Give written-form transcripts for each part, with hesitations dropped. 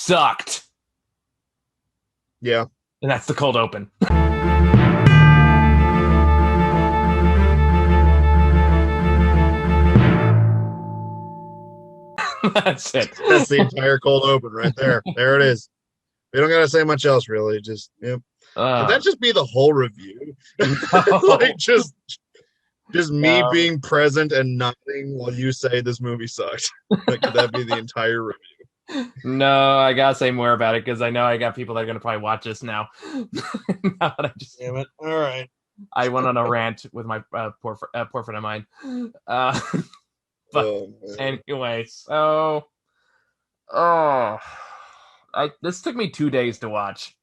sucked. Yeah. And that's the cold open. That's it. That's the entire cold open right there. There it is. We don't gotta say much else, really. Just yep. Could that just be the whole review? No. Like just me being present and nothing while you say this movie sucked. Like, could that be the entire review? No, I gotta say more about it because I know I got people that are gonna probably watch this now. Now that Damn it! All right. I went on a rant with my poor friend of mine. But anyway, so this took me 2 days to watch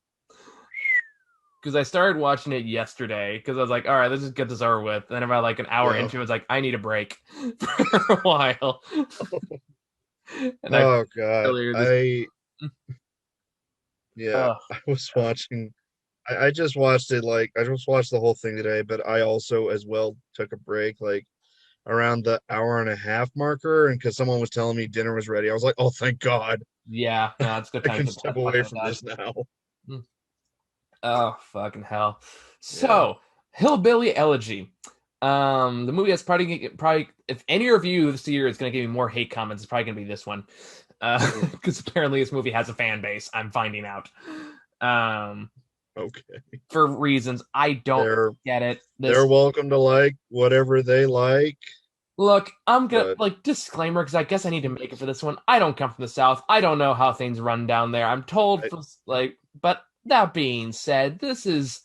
because I started watching it yesterday because I was like, all right, let's just get this over with. And about like an hour into it, I was like, I need a break for a while. And God, I was watching. I just watched it. Like I just watched the whole thing today, but I also as well took a break. Like around the hour and a half marker, and because someone was telling me dinner was ready, I was like, "Oh, thank God!" Yeah, no, it's good time I can step away from this now. Oh fucking hell! So, Hillbilly Elegy, the movie that's probably if any review this year is going to give me more hate comments, it's probably going to be this one, because apparently this movie has a fan base. I'm finding out. Okay. For reasons I don't get it. They're welcome to like whatever they like. Look, I'm gonna like disclaimer because I guess I need to make it for this one. I don't come from the South. I don't know how things run down there. I'm told but that being said, this is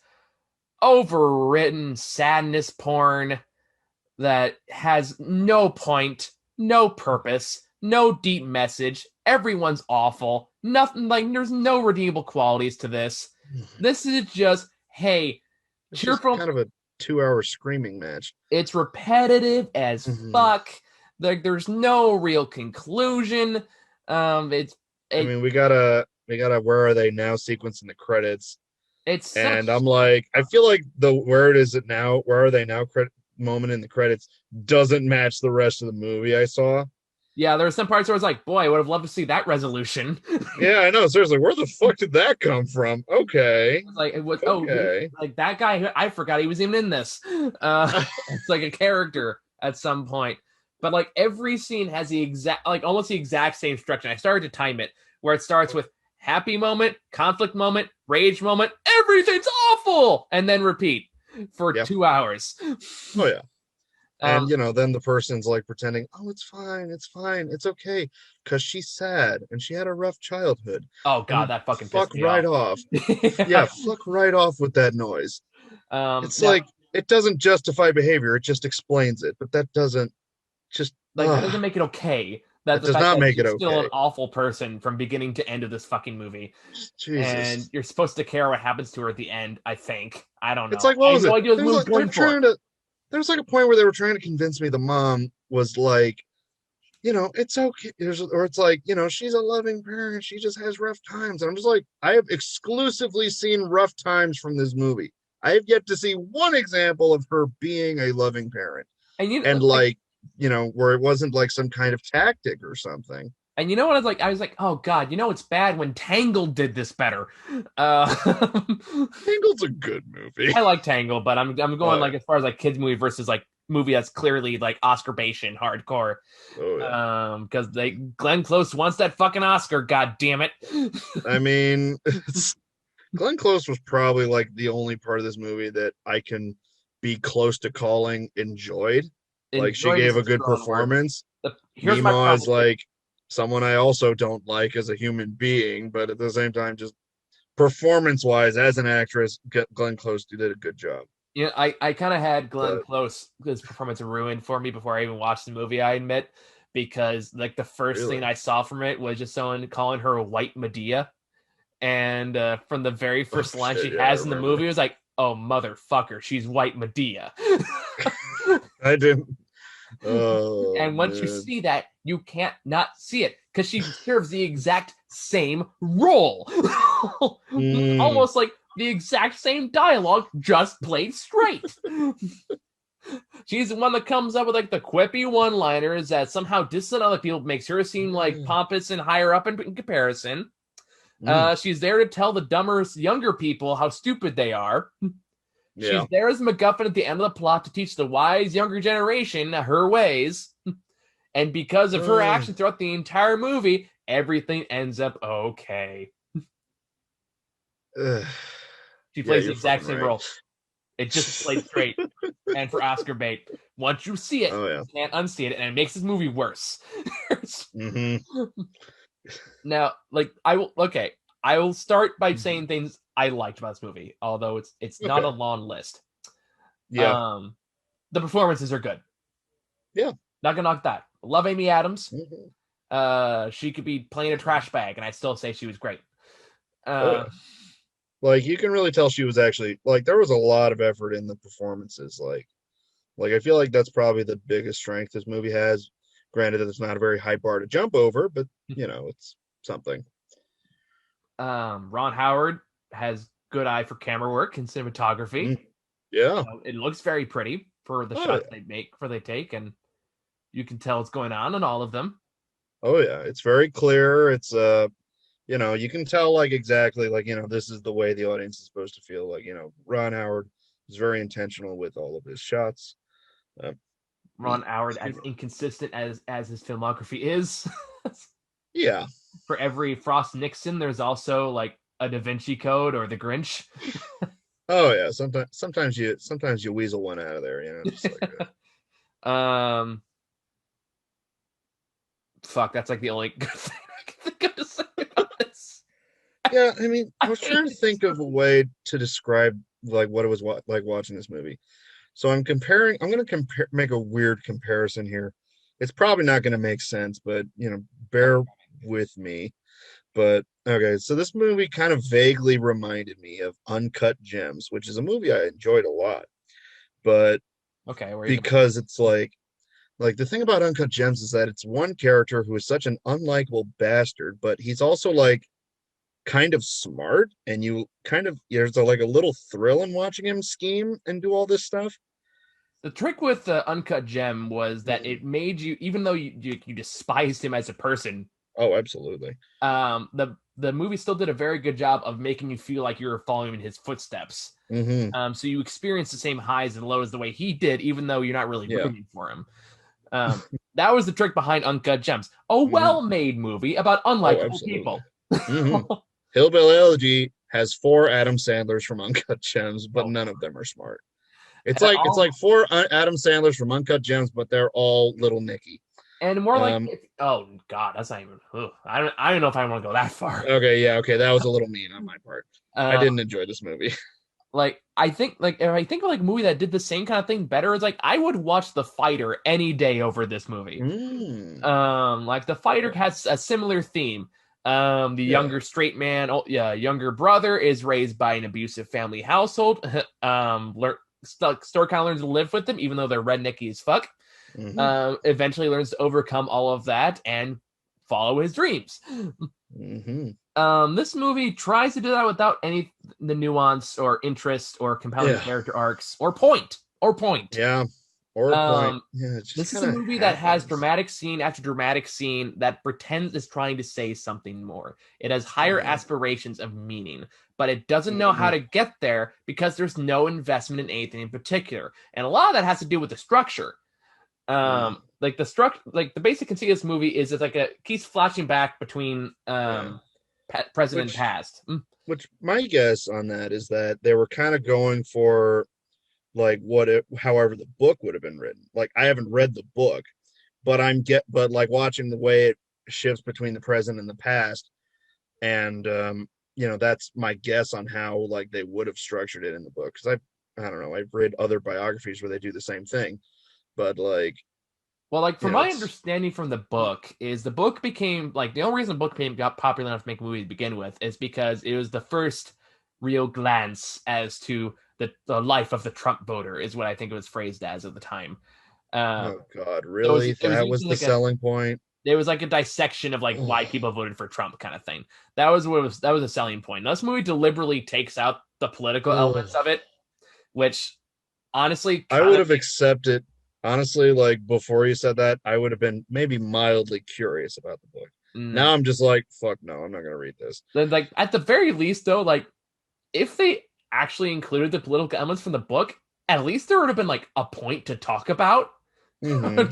overwritten sadness porn that has no point, no purpose, no deep message. Everyone's awful. Nothing like there's no redeemable qualities to this. This is just, hey, cheerful. Kind of a 2-hour screaming match. It's repetitive as fuck. Like there's no real conclusion. I mean, we got a where are they now sequence in the credits. I'm like, I feel like the where are they now credit moment in the credits doesn't match the rest of the movie I saw. Yeah, there were some parts where I was like, boy, I would have loved to see that resolution. Yeah, I know. Seriously, where the fuck did that come from? Okay. Like, like that guy, I forgot he was even in this. It's like a character at some point. But like every scene has the exact, like almost the exact same structure. I started to time it where it starts with happy moment, conflict moment, rage moment, everything's awful, and then repeat for 2 hours. Oh, yeah. And, then the person's like pretending, oh, it's fine, it's okay, because she's sad and she had a rough childhood. Oh, God, that fucking fuck right off. Yeah, fuck right off with that noise. It's like, it doesn't justify behavior, it just explains it, but that doesn't that doesn't make it okay. That does not make it okay. Still an awful person from beginning to end of this fucking movie. Jesus. And you're supposed to care what happens to her at the end, I think. I don't know. It's like, what was it? There's like a point where they were trying to convince me the mom was like, it's okay. Or it's like, she's a loving parent. She just has rough times. And I'm just like, I have exclusively seen rough times from this movie. I have yet to see one example of her being a loving parent. Where it wasn't like some kind of tactic or something. And you know what I was like? I was like, oh God, it's bad when Tangled did this better. Tangled's a good movie. I like Tangled, but I'm going like as far as like kids movie versus like movie that's clearly like Oscar bait and hardcore. Oh, yeah. Because Glenn Close wants that fucking Oscar. God damn it. I mean, Glenn Close was probably like the only part of this movie that I can be close to calling enjoyed. Like she gave a good performance. Nemo is like someone I also don't like as a human being, but at the same time, just performance-wise, as an actress, Glenn Close did a good job. Yeah, I kind of had Glenn Close, his performance ruined for me before I even watched the movie, I admit, because like the first thing I saw from it was just someone calling her White Medea, and from the very first line she has in the movie, it was like, oh, motherfucker, she's White Medea. I didn't. And once you see that, you can't not see it because she serves the exact same role. Almost like the exact same dialogue, just played straight. She's the one that comes up with like the quippy one-liners that somehow distance other people, makes her seem like pompous and higher up in comparison. She's there to tell the dumber younger people how stupid they are. She's there as a MacGuffin at the end of the plot to teach the wise younger generation her ways. And because of her action throughout the entire movie, everything ends up okay. She plays the exact same role. It just played straight and for Oscar bait. Once you see it, you can't unsee it, and it makes this movie worse. Now, like, I will start by saying things I liked about this movie, although it's not a long list. The performances are good. Yeah. Not gonna knock that. Love Amy Adams. She could be playing a trash bag, and I still say she was great. Like, you can really tell she was actually, like, there was a lot of effort in the performances. Like I feel like that's probably the biggest strength this movie has. Granted that it's not a very high bar to jump over, but, it's something. Ron Howard has good eye for camera work and cinematography. Yeah. It looks very pretty for the shots they take, and you can tell what's going on in all of them. Oh, yeah. It's very clear. It's, you can tell, like, exactly, like, this is the way the audience is supposed to feel. Like, Ron Howard is very intentional with all of his shots. Ron Howard, as inconsistent as his filmography is. Yeah. For every Frost Nixon, there's also, like, a Da Vinci Code or The Grinch. Oh, yeah. Sometimes you weasel one out of there, just like, fuck, that's, like, the only good thing I can think of to say about this. Yeah, I mean, I was trying to think of a way to describe, like, what it was like watching this movie. So I'm going to make a weird comparison here. It's probably not going to make sense, but, bear with me. But, okay, so this movie kind of vaguely reminded me of Uncut Gems, which is a movie I enjoyed a lot. But because it's like the thing about Uncut Gems is that it's one character who is such an unlikable bastard, but he's also, like, kind of smart, and there's like a little thrill in watching him scheme and do all this stuff. The trick with the Uncut Gem was that it made you, even though you despised him as a person. Oh, absolutely. The movie still did a very good job of making you feel like you were following in his footsteps. So you experience the same highs and lows the way he did, even though you're not really rooting for him. That was the trick behind Uncut Gems, a well-made movie about unlikable people. Hillbilly Elegy has 4 Adam Sandlers from Uncut Gems, but none of them are smart. It's like 4 Adam Sandlers from Uncut Gems, but they're all Little Nicky. And more like, oh God, that's not even. I don't know if I want to go that far. Okay, that was a little mean on my part. I didn't enjoy this movie. Like, I think of like a movie that did the same kind of thing better, it's like I would watch The Fighter any day over this movie. Like The Fighter has a similar theme. The younger straight man, younger brother is raised by an abusive family household. Still kind of learns to live with them, even though they're rednecky as fuck. Eventually learns to overcome all of that and follow his dreams. This movie tries to do that without any the nuance or interest or compelling character arcs or point. Yeah. Or point. This is a movie that has dramatic scene after dramatic scene that pretends it's trying to say something more. It has higher aspirations of meaning, but it doesn't know how to get there because there's no investment in anything in particular. And a lot of that has to do with the structure. Like the basic conceit of this movie is it's like keeps flashing back between present and past. Which my guess on that is that they were kind of going for like however the book would have been written. Like, I haven't read the book, but like watching the way it shifts between the present and the past, and that's my guess on how like they would have structured it in the book. Because I don't know, I've read other biographies where they do the same thing, but like. Well, like, from my understanding from the book is the book became like the only reason the book got popular enough to make a movie to begin with is because it was the first real glance as to the life of the Trump voter is what I think it was phrased as at the time. Oh God, really? That was the selling point. There was like a dissection of like why people voted for Trump kind of thing. That was a selling point. Now, this movie deliberately takes out the political elements of it, which honestly I would have accepted. Honestly, like before you said that, I would have been maybe mildly curious about the book. Now I'm just like, fuck no, I'm not gonna read this. Then, like, at the very least, though, like, if they actually included the political elements from the book, at least there would have been like a point to talk about. Mm-hmm.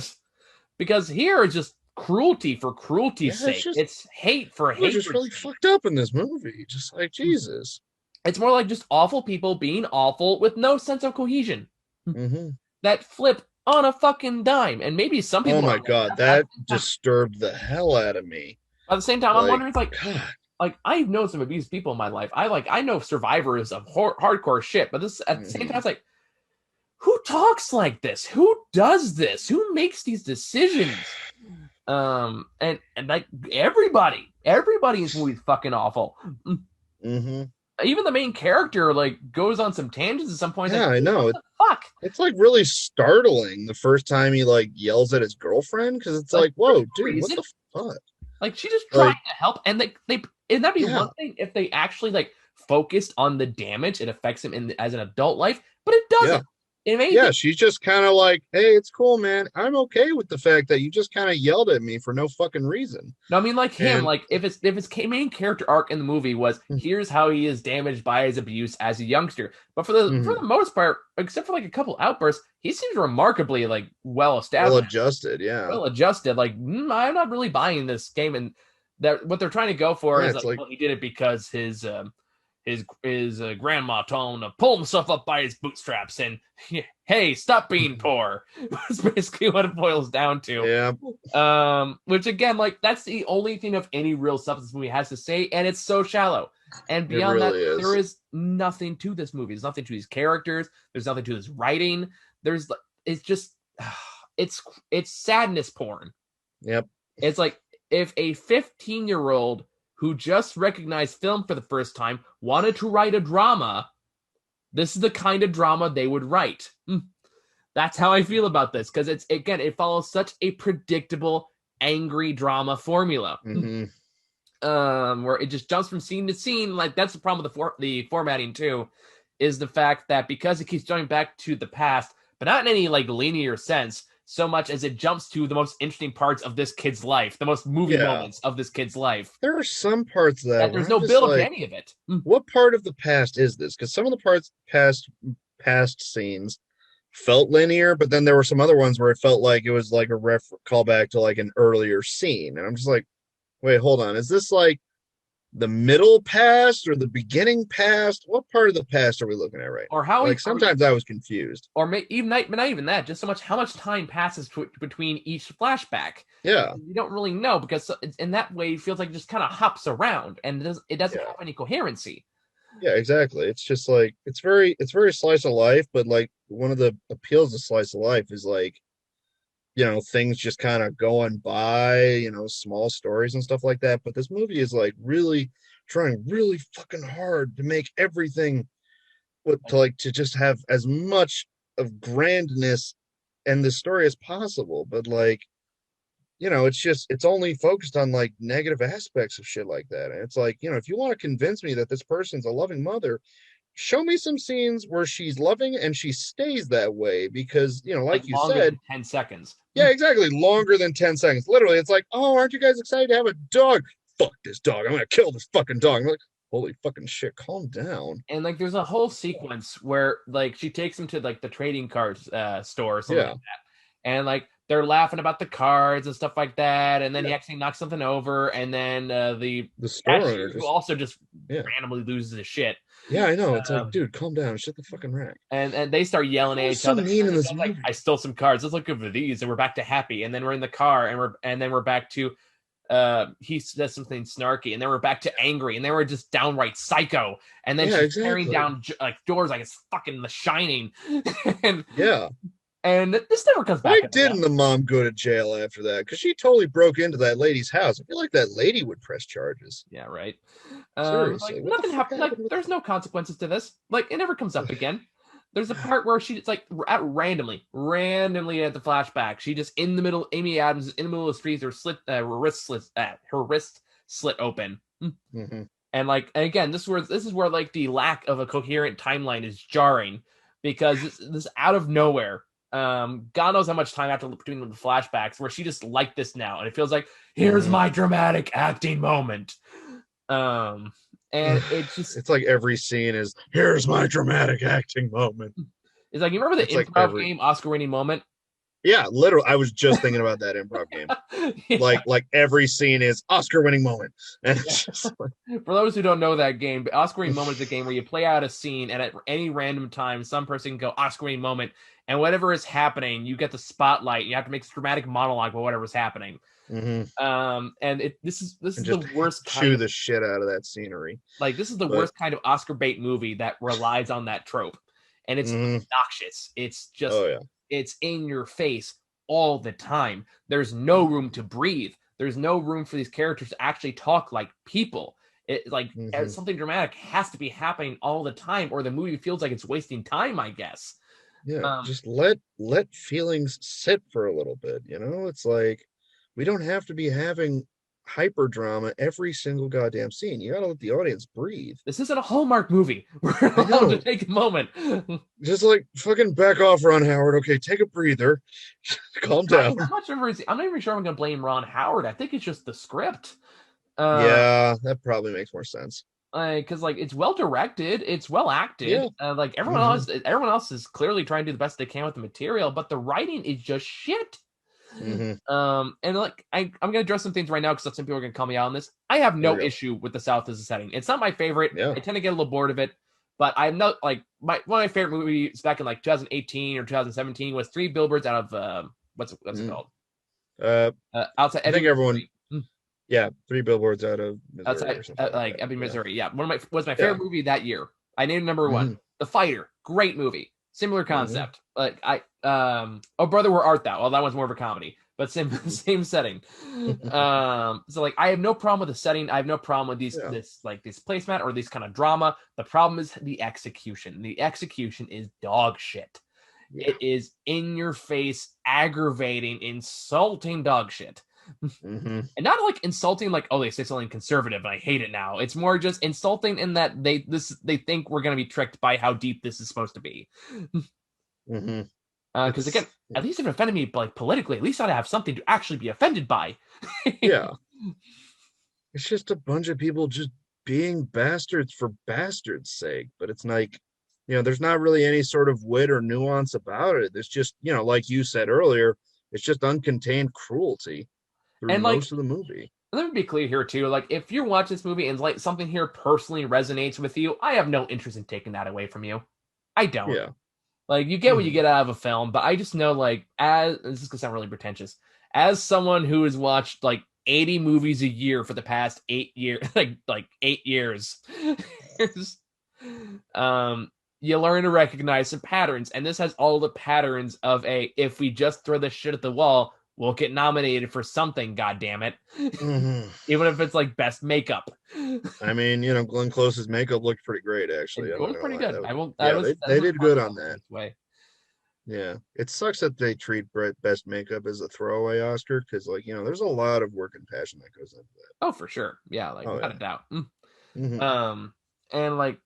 Because here it's just cruelty for cruelty's sake. It's hate for hate. We're just really fucked up in this movie. Just like Jesus. It's more like just awful people being awful with no sense of cohesion. Mm-hmm. That flip on a fucking dime. And maybe some people. Oh my god, that disturbed the hell out of me. At the same time, I'm wondering, like I know some abused people in my life. I know survivors of hardcore shit. But this at the same time, it's like, who talks like this? Who does this? Who makes these decisions? And like everybody in this movie is fucking awful. Mm-hmm. Even the main character like goes on some tangents at some point. Yeah, like, I know. Fuck. It's like really startling the first time he like yells at his girlfriend, because it's like, whoa, dude, what the fuck? Like, she just tried to help, and and that'd be one thing if they actually like focused on the damage it affects him as an adult life, but it doesn't. Yeah, she's just kind of like, hey, it's cool, man. I'm okay with the fact that you just kind of yelled at me for no fucking reason. No, I mean, like him, like if his main character arc in the movie was here's how he is damaged by his abuse as a youngster, but for the most part, except for like a couple outbursts, he seems remarkably like well established, well adjusted. Like, I'm not really buying this game, and that what they're trying to go for is like, well, he did it because his grandma told him to pull himself up by his bootstraps and hey, stop being poor. That's basically what it boils down to. Yeah. Which again, like, that's the only thing of any real substance movie has to say, and it's so shallow. And beyond there is nothing to this movie. There's nothing to these characters. There's nothing to this writing. It's just it's sadness porn. Yep. It's like if a 15-year-old who just recognized film for the first time wanted to write a drama, this is the kind of drama they would write. That's how I feel about this, because it follows such a predictable, angry drama formula. Where it just jumps from scene to scene. Like, that's the problem with the formatting too, is the fact that because it keeps jumping back to the past, but not in any like linear sense, so much as it jumps to the most interesting parts of this kid's life, the most moving moments of this kid's life. There are some parts that there's no build to any of it. What part of the past is this? Because some of the past scenes felt linear, but then there were some other ones where it felt like it was like a callback to like an earlier scene. And I'm just like, wait, hold on. Is this like the middle past or the beginning past? What part of the past are we looking at right now? Or how sometimes I was confused. Or not even that, just so much how much time passes between each flashback. Yeah, you don't really know, because in that way it feels like it just kind of hops around and it doesn't have any coherency. Yeah, exactly. It's just like it's very slice of life, but like one of the appeals of slice of life is like, things just kind of going by, small stories and stuff like that. But this movie is like really trying really fucking hard to make everything to just have as much of grandness and the story as possible. But like, it's only focused on like negative aspects of shit like that. And it's like, if you want to convince me that this person's a loving mother, show me some scenes where she's loving and she stays that way, because like you said, 10 seconds. Yeah, exactly. Longer than 10 seconds. Literally, it's like, oh, aren't you guys excited to have a dog? Fuck this dog. I'm gonna kill this fucking dog. I'm like, holy fucking shit, calm down. And like, there's a whole sequence where like she takes him to like the trading cards store or something like that, and like they're laughing about the cards and stuff like that, and then he actually knocks something over, and then the store owner who also just randomly loses his shit. Yeah, I know. It's like, dude, calm down, shut the fucking rack. And they start yelling at each other. Mean in this like, I stole some cards. Let's look over these, and we're back to happy. And then we're in the car, and then we're back to he says something snarky, and then we're back to angry, and then we're just downright psycho. And then she's tearing down like doors like it's fucking The Shining. And and this never comes back. Why didn't the mom go to jail after that? Because she totally broke into that lady's house. I feel like that lady would press charges. Yeah, right. Seriously, like, nothing happened. Like, there's no consequences to this. Like, it never comes up again. There's a part where she's like randomly at the flashback. She just in the middle. Amy Adams is in the middle of the street. Her wrist slit open. And like, again, this is where like the lack of a coherent timeline is jarring, because this out of nowhere. God knows how much time after between the flashbacks where she just like this now, and it feels like here's my dramatic acting moment. And it's like every scene is here's my dramatic acting moment. It's like, you remember the improv game Oscar-winning moment? Yeah, literally. I was just thinking about that improv game. Yeah. Like every scene is Oscar-winning moment. And it's just like... For those who don't know that game, Oscar-winning moment is a game where you play out a scene, and at any random time, some person can go Oscar-winning moment, and whatever is happening, you get the spotlight. You have to make a dramatic monologue about whatever's happening. And this is the worst kind of the shit out of that scenery. Like, this is the worst kind of Oscar bait movie that relies on that trope, and it's obnoxious. It's just it's in your face all the time. There's no room to breathe. There's no room for these characters to actually talk like people. It like something dramatic has to be happening all the time, or the movie feels like it's wasting time, I guess. Yeah, just let feelings sit for a little bit. It's like, we don't have to be having hyper drama every single goddamn scene. You gotta let the audience breathe. This isn't a Hallmark movie. We're allowed to take a moment. Just like, fucking back off, Ron Howard. Okay, take a breather. Calm down. I'm not even sure I'm gonna blame Ron Howard. I think it's just the script. Yeah, that probably makes more sense. Because it's well directed, it's well acted. Yeah. Like everyone else is clearly trying to do the best they can with the material, but the writing is just shit. And like I'm gonna address some things right now because some people are gonna call me out on this. I have no issue with the South as a setting. It's not my favorite. I tend to get a little bored of it, but I'm not like one of my favorite movies back in like 2018 or 2017 was 3 Billboards Out of what's it called? Outside. I think everyone. Yeah, 3 Billboards Out of Missouri. Outside, like Ebbing, Missouri. Yeah, was my favorite movie that year. I named number 1. The Fighter, great movie. Similar concept. Like Oh Brother, Where Art Thou? Well, that one's more of a comedy, but same setting. So like, I have no problem with the setting. I have no problem with this placement or this kind of drama. The problem is the execution. The execution is dog shit. It is in your face, aggravating, insulting dog shit. And not like insulting like, oh, they say something conservative and I hate it now. It's more just insulting in that they think we're going to be tricked by how deep this is supposed to be. Because again, at least if it offended me like politically, at least I'd have something to actually be offended by. Yeah, it's just a bunch of people just being bastards for bastards' sake. But it's like, there's not really any sort of wit or nuance about it. It's just, like you said earlier, it's just uncontained cruelty through most of the movie. Let me be clear here too. Like, if you watch this movie and like something here personally resonates with you, I have no interest in taking that away from you. I don't. Yeah. Like, you get what you get out of a film, but I just know, like, this is gonna sound really pretentious, as someone who has watched like 80 movies a year for the past 8 years, like 8 years, you learn to recognize some patterns, and this has all the patterns of if we just throw this shit at the wall, we'll get nominated for something, goddammit. Even if it's like best makeup. I mean, Glenn Close's makeup looked pretty great, actually. It was pretty good. They did good on that. Way. Yeah. It sucks that they treat best makeup as a throwaway Oscar, because like, there's a lot of work and passion that goes into that. Oh, for sure. Yeah, like without a doubt. And like,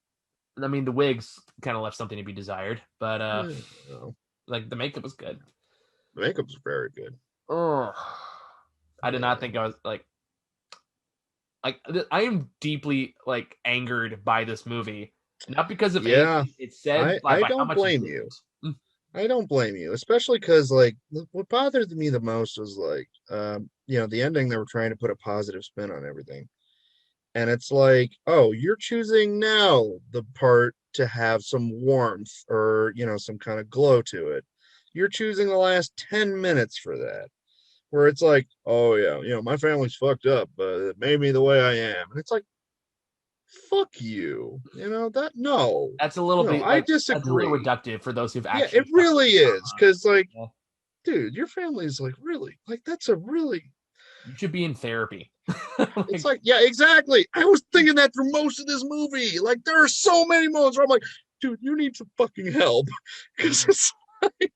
I mean, the wigs kind of left something to be desired, but like the makeup was good. The makeup was very good. Oh, I did not think I was like I am deeply like angered by this movie, not because of anything it said. I don't blame you. I don't blame you, especially because like what bothered me the most was like the ending. They were trying to put a positive spin on everything, and it's like, oh, you're choosing now the part to have some warmth or some kind of glow to it. You're choosing the last 10 minutes for that, where it's like, oh yeah, my family's fucked up, but it made me the way I am. And it's like, fuck you. That's a little bit. I disagree. That's a little reductive for those who've actually. Yeah, it really is, because like, dude, your family's like really like that's a really. You should be in therapy. It's like, yeah, exactly. I was thinking that through most of this movie. Like, there are so many moments where I'm like, dude, you need some fucking help, because it's like.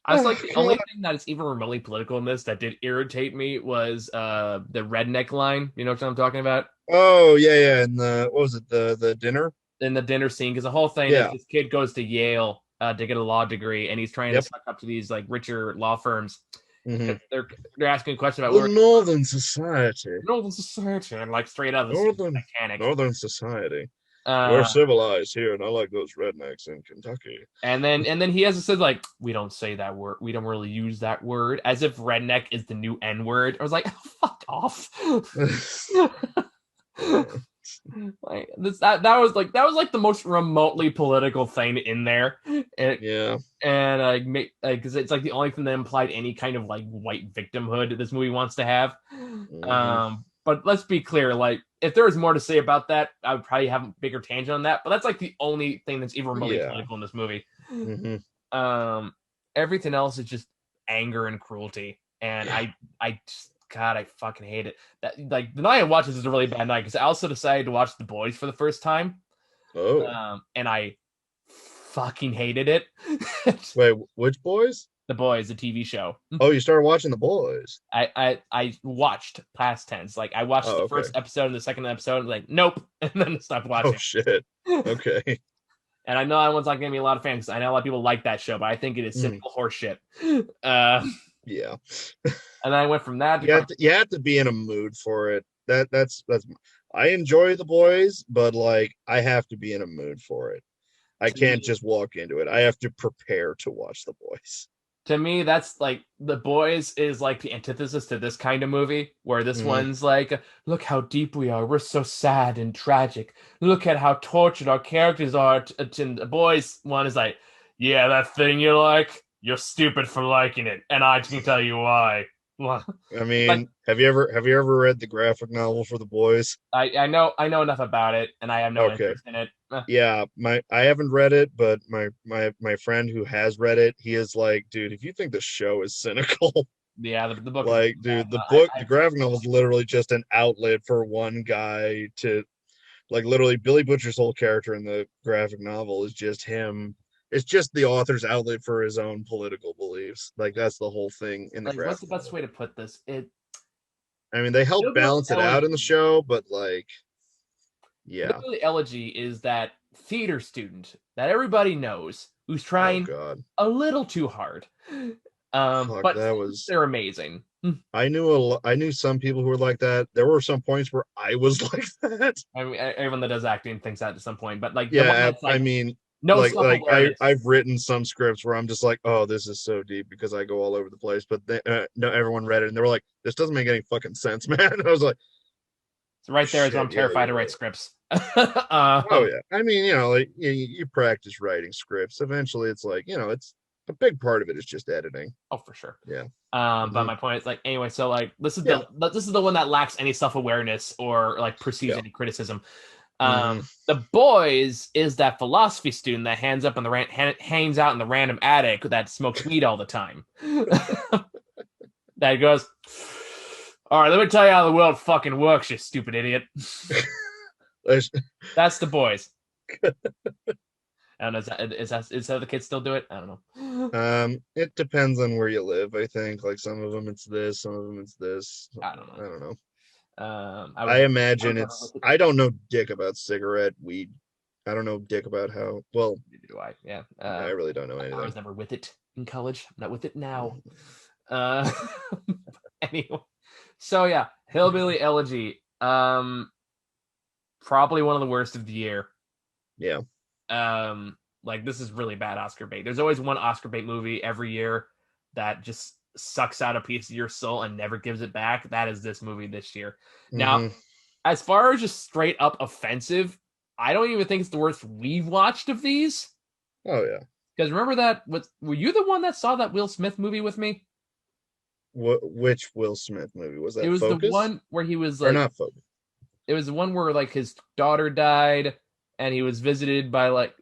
I was like, the only thing that is even remotely political in this that did irritate me was the redneck line. You know what I'm talking about? Oh, yeah. And what was it? The dinner? In the dinner scene, because the whole thing is this kid goes to Yale to get a law degree, and he's trying to suck up to these like richer law firms. Mm-hmm. They're asking a question about the Northern Society. Northern Society, and like straight out of the Titanic. Northern Society. We're civilized here, not like those rednecks in Kentucky. And then he has said like, we don't say that word, we don't really use that word, as if redneck is the new N word. I was like, fuck off. Like this, that was like the most remotely political thing in there. And because it's like the only thing that implied any kind of like white victimhood this movie wants to have. Mm-hmm. But let's be clear, like if there was more to say about that, I would probably have a bigger tangent on that. But that's like the only thing that's even remotely political in this movie. Mm-hmm. Everything else is just anger and cruelty, and I fucking hate it. That like the night I watched this is a really bad night because I also decided to watch The Boys for the first time. Oh, and I fucking hated it. Wait, which Boys? The Boys, the TV show. Oh, you started watching The Boys. I watched past tense. Like I watched the first episode and the second episode, like nope, and then stopped watching. Oh shit. Okay. And I know that one's not gonna be a lot of fans. I know a lot of people like that show, but I think it is simple horseshit. Yeah. And then I went from that. You have to be in a mood for it. That's. I enjoy The Boys, but like I have to be in a mood for it. I can't just walk into it. I have to prepare to watch The Boys. To me, that's like The Boys is like the antithesis to this kind of movie, where this one's like, look how deep we are. We're so sad and tragic. Look at how tortured our characters are. And The Boys one is like, yeah, that thing you like, you're stupid for liking it, and I can tell you why. I mean, have you ever read the graphic novel for The Boys? I know enough about it, and I have no interest in it. Yeah, I haven't read it, but my friend who has read it, he is like, dude, if you think the show is cynical, yeah, the book, like, dude, the graphic novel is literally just an outlet for one guy to, like, literally Billy Butcher's whole character in the graphic novel is just him. It's just the author's outlet for his own political beliefs. Like that's the whole thing in the graphic. What's the best way to put this? I mean, they help balance it out in the show, but like, yeah. Hillbilly Elegy is that theater student that everybody knows who's trying a little too hard. But they're amazing. I knew some people who were like that. There were some points where I was like that. I mean, everyone that does acting thinks that at some point, but like, yeah, I mean. No, like I've written some scripts where I'm just like, oh, this is so deep because I go all over the place. But no, everyone read it and they were like, this doesn't make any fucking sense, man. And I was like, so right there is why I'm terrified to write scripts. Oh yeah, I mean, like you practice writing scripts. Eventually, it's like it's a big part of it is just editing. Oh, for sure. Yeah. But my point is like anyway. So like this is the one that lacks any self-awareness or like perceives any criticism. The Boys is that philosophy student that hangs out in the random attic that smokes weed all the time. That goes, all right, let me tell you how the world fucking works, you stupid idiot. That's The Boys. I don't know. Is that the kids still do it? I don't know. It depends on where you live. I think like some of them it's this, some of them it's this. I don't know. I imagine I don't know dick about cigarette weed. I don't know dick about how well. Neither do I. Yeah. I really don't know anything. I was never with it in college. I'm not with it now. Anyway, so yeah, Hillbilly Elegy. Probably one of the worst of the year. Yeah. Like this is really bad Oscar bait. There's always one Oscar bait movie every year that just sucks out a piece of your soul and never gives it back. That is this movie this year. Now, as far as just straight up offensive, I don't even think it's the worst we've watched of these. Oh yeah. Because remember that? Were you the one that saw that Will Smith movie with me? Which Will Smith movie was that? It was Focus? The one where he was like, or not Focus. It was the one where like his daughter died. And he was visited by like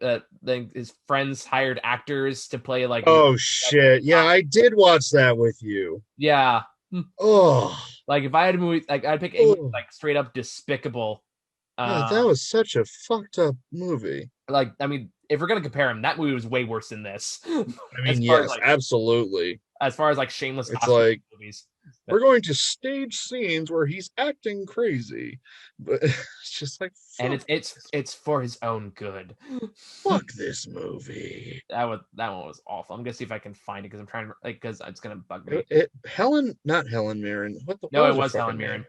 his friends hired actors to play like. Oh shit! Yeah, I did watch that with you. Yeah. Oh. Like if I had a movie, like I'd pick a like straight up despicable. Yeah, that was such a fucked up movie. Like I mean, if we're gonna compare him, that movie was way worse than this. I mean, yes, like, absolutely. as far as like shameless It's Oscar like movies. we're going to stage scenes where he's acting crazy, but it's just like, and it's for his own good. Fuck this movie. That one was awful. I'm gonna see if I can find it because I'm trying to because it's gonna bug me. Not Helen Mirren. No, it was Helen Mirren.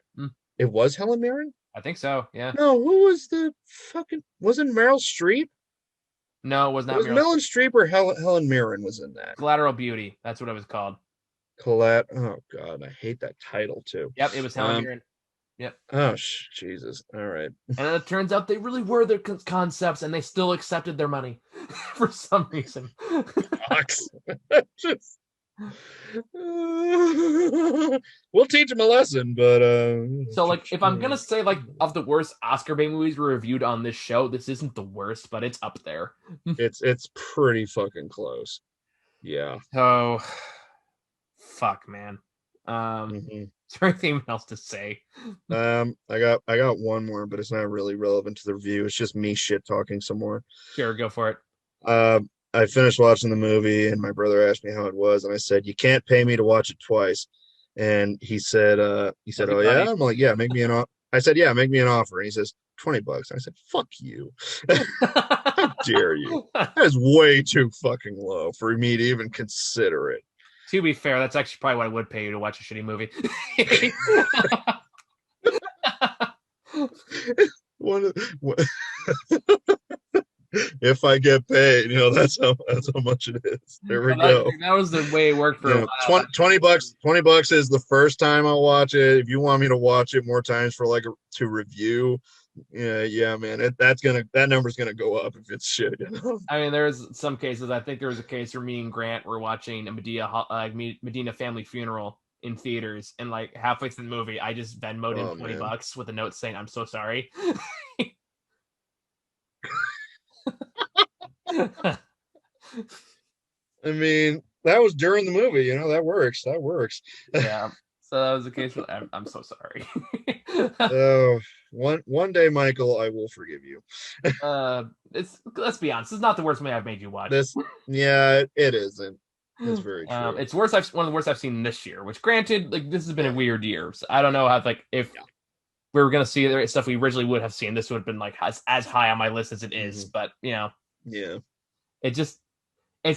It was Helen Mirren? I think so. Yeah. No, who was the fucking? Wasn't Meryl Streep? No, it was not. It was Meryl Streep or Helen Mirren was in that. Collateral Beauty. That's what it was called. Oh God, I hate that title too. Yep, it was Helen Mirren. Yep. Oh Jesus! All right. And then it turns out they really were their concepts, and they still accepted their money for some reason. Just... we'll teach them a lesson, but so like, if I'm gonna say like of the worst Oscar bait movies we reviewed on this show, this isn't the worst, but it's up there. It's pretty fucking close. Yeah. So, fuck, man. Is there anything else to say? I got one more, but it's not really relevant to the review. It's just me shit talking some more. Sure, go for it. I finished watching the movie, and my brother asked me how it was, and I said, "You can't pay me to watch it twice." And he said, "Oh yeah." I'm like, "Yeah, make me an offer." I said, "Yeah, make me an offer." And he says, $20. I said, "Fuck you! How dare you? That is way too fucking low for me to even consider it." To be fair, that's actually probably what I would pay you to watch a shitty movie. If I get paid, that's how much it is. There we go. That was the way it worked for a while. $20 is the first time I'll watch it. If you want me to watch it more times for to review, yeah, man, that number's gonna go up if it's shit. I mean, there's some cases. I think there was a case where me and Grant were watching a Medina family funeral in theaters, and like halfway through the movie, I just Venmo'd him $20 with a note saying, "I'm so sorry." I mean, that was during the movie, that works. Yeah. So that was the case with I'm so sorry. One day, Michael, I will forgive you. Let's be honest, it's not the worst movie I've made you watch. Yeah, it isn't. It's very true. It's worse. One of the worst I've seen this year. Which, granted, like this has been a weird year. So I don't know how if we were gonna see the stuff we originally would have seen, this would have been like as high on my list as it is. But yeah, it's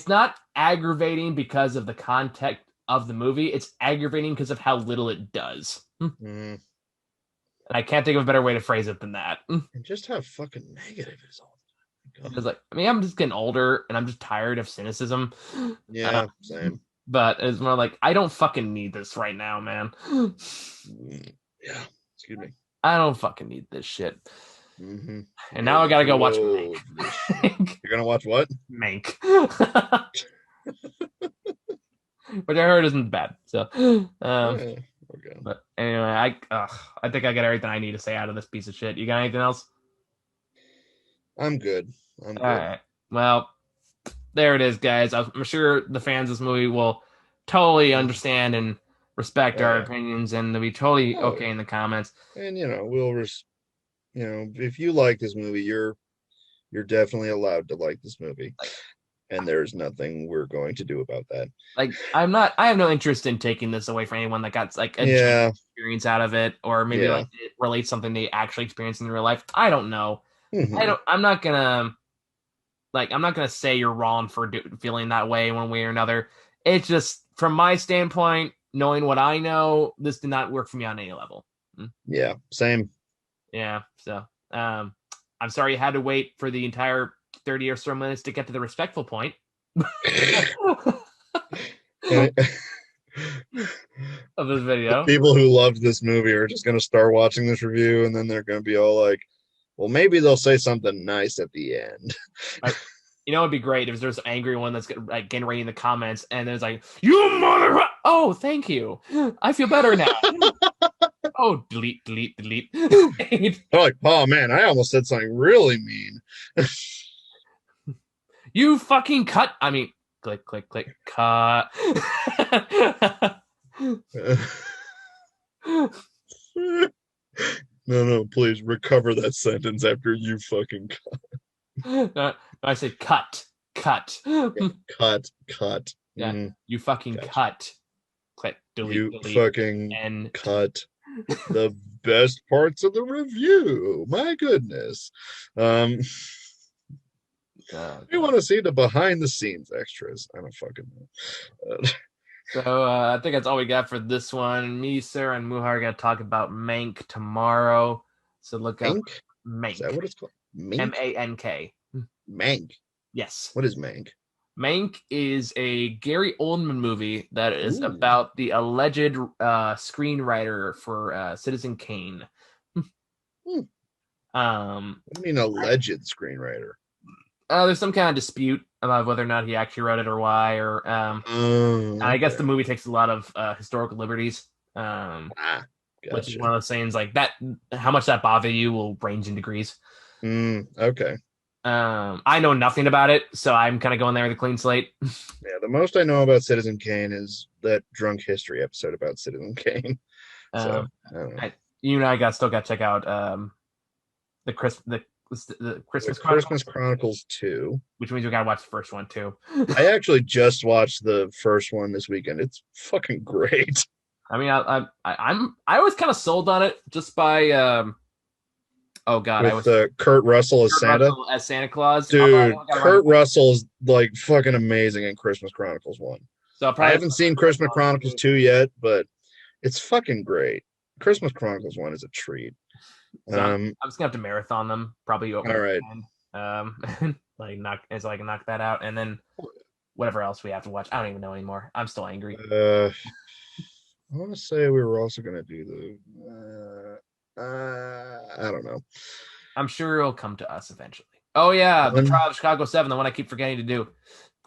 not aggravating because of the context of the movie. It's aggravating because of how little it does. And I can't think of a better way to phrase it than that. And just how fucking negative it is all the time. Because I'm just getting older and I'm just tired of cynicism. Yeah, same. But it's more like, I don't fucking need this right now, man. Yeah, excuse me. I don't fucking need this shit. Mm-hmm. And now I gotta go watch Mank. You're gonna watch what? Mank. Which I heard isn't bad. So, okay. But anyway, I think I got everything I need to say out of this piece of shit. You got anything else? I'm good. All right. Well, there it is, guys. I'm sure the fans of this movie will totally understand and respect our opinions, and they'll be totally okay in the comments. And if you like this movie, you're definitely allowed to like this movie. And there's nothing we're going to do about that. Like, I have no interest in taking this away from anyone that got like a experience out of it, or maybe like it relates something they actually experienced in real life. I don't know. Mm-hmm. I'm not gonna say you're wrong for feeling that way one way or another. It's just from my standpoint, knowing what I know, this did not work for me on any level. Yeah, same. Yeah. So, I'm sorry you had to wait for the entire 30 or so minutes to get to the respectful point. Of this video. The people who loved this movie are just going to start watching this review, and then they're going to be all like, well, maybe they'll say something nice at the end. It'd be great if there's an angry one that's like getting ready in the comments, and there's like, you mother. Oh, thank you. I feel better now. Oh, delete. Like, oh man, I almost said something really mean. You fucking cut. I mean, click, cut. No, please recover that sentence after you fucking cut. No, I said cut. Yeah, cut. Yeah, you fucking cut. Click, delete, you fucking and cut the best parts of the review. My goodness. You want to see the behind the scenes extras? I don't fucking know. So I think that's all we got for this one. Me, Sarah, and Muhar are gonna talk about Mank tomorrow. So look up Mank. Is that what it's called? Mank. Mank. Yes. What is Mank? Mank is a Gary Oldman movie that is about the alleged screenwriter for Citizen Kane. What do you mean alleged screenwriter? There's some kind of dispute about whether or not he actually wrote it or why, or I guess the movie takes a lot of historical liberties, gotcha. Which is one of those sayings like that. How much that bother you will range in degrees. Okay. I know nothing about it, so I'm kind of going there with a clean slate. Yeah, the most I know about Citizen Kane is that Drunk History episode about Citizen Kane. So you and I still got to check out the Christmas Chronicles 2, which means we got to watch the first one too. I actually just watched the first one this weekend. It's fucking great. I mean, I was kind of sold on it just by Kurt Russell as Santa. As Santa Claus. Dude, Kurt Russell's like fucking amazing in Christmas Chronicles 1. So I haven't seen Christmas Chronicles 2 yet, but it's fucking great. Christmas Chronicles 1 is a treat. So I'm just gonna have to marathon them probably over all right. knock that out, and then whatever else we have to watch. I don't even know anymore. I'm still angry. I want to say we were also gonna do the I don't know. I'm sure it'll come to us eventually. Oh yeah, the Trial of Chicago 7, the one I keep forgetting to do.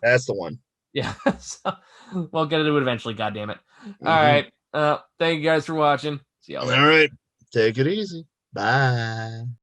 That's the one. Yeah. So we'll get to do it eventually, goddammit. All right. Thank you guys for watching. See y'all later. All right. Take it easy. Bye.